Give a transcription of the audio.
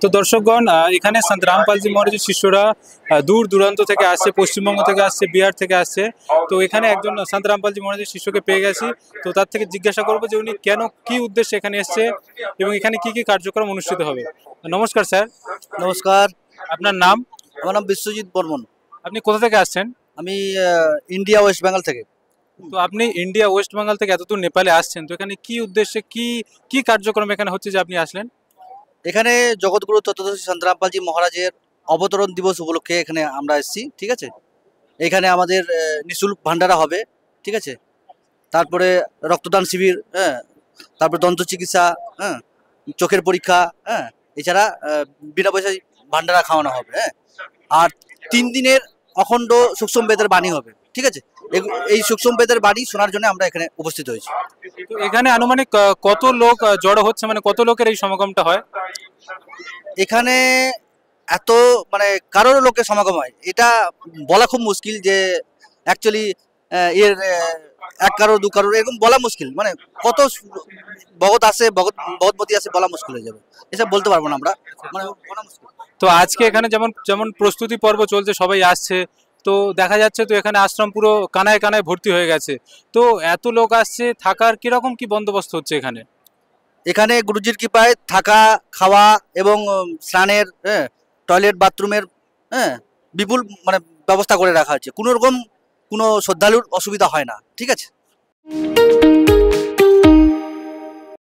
তো দর্শকগণ, এখানে সন্ত রামপালজি মহারাজের শিষ্যরা দূর দূরান্ত থেকে আসছে, পশ্চিমবঙ্গ থেকে আসছে, বিহার থেকে আসছে। তো এখানে একজন সন্ত রামপালজি মহারাজের শিষ্যকে পেয়ে গেছি। তো তার থেকে জিজ্ঞাসা করবো যে উনি কেন, কি উদ্দেশ্যে এখানে এসছে এবং এখানে কি কি কার্যক্রম অনুষ্ঠিত হবে। নমস্কার স্যার। নমস্কার। আপনার নাম? আমার নাম বিশ্বজিৎ বর্মন। আপনি কোথা থেকে আসছেন? আমি ইন্ডিয়া ওয়েস্ট বেঙ্গল থেকে। তো আপনি ইন্ডিয়া ওয়েস্ট বেঙ্গল থেকে এতদূর নেপালে আসছেন, তো এখানে কি উদ্দেশ্যে, কি কি কার্যক্রম এখানে হচ্ছে যে আপনি আসলেন? এখানে জগৎগুরু তত্ত্বদর্শী সন্ত রামপালজি মহারাজের অবতরণ দিবস উপলক্ষে এখানে আমরা এসেছি, ঠিক আছে। এখানে আমাদের নিঃশুল্ক ভান্ডারা হবে, ঠিক আছে। তারপরে রক্তদান শিবির, হ্যাঁ। তারপরে দন্ত চিকিৎসা, হ্যাঁ। চোখের পরীক্ষা, হ্যাঁ। এছাড়া বিনা পয়সায় ভান্ডারা খাওয়ানো হবে, হ্যাঁ। আর 3 দিনের অখণ্ড সূক্ষ্ম বেদের বাণী হবে, ঠিক আছে। এই সূক্ষ্ম বেদের বাণী শোনার জন্য আমরা এখানে উপস্থিত হয়েছি। তো এখানে আনুমানিক কত লোক জড়ো হচ্ছে, মানে কত লোকের এই সমাগমটা হয়? এখানে এত মানে কারোর লোকের সমাগম হয় এটা বলা খুব মুশকিল যে অ্যাকচুয়ালি এর এক কারোর দু কারোর এরকম বলা মুশকিল, মানে কত ভগত আসে ভগতমতী আসে বলা মুশকিল হয়ে যাবে, এসব বলতে পারবো না আমরা, মানে বলা মুশকিল। তো আজকে এখানে যেমন যেমন প্রস্তুতি পর্ব চলছে, সবাই আসছে, তো দেখা যাচ্ছে তো এখানে আশ্রম পুরো কানায় কানায় ভর্তি হয়ে গেছে। তো এত লোক আসছে, থাকার কিরকম কি বন্দোবস্ত হচ্ছে এখানে? এখানে গুরুজির কৃপায় থাকা, খাওয়া এবং স্নানের, হ্যাঁ, টয়লেট বাথরুমের, হ্যাঁ, বিপুল মানে ব্যবস্থা করে রাখা হচ্ছে। কোনো রকম কোনো শ্রদ্ধালুর অসুবিধা হয় না, ঠিক আছে।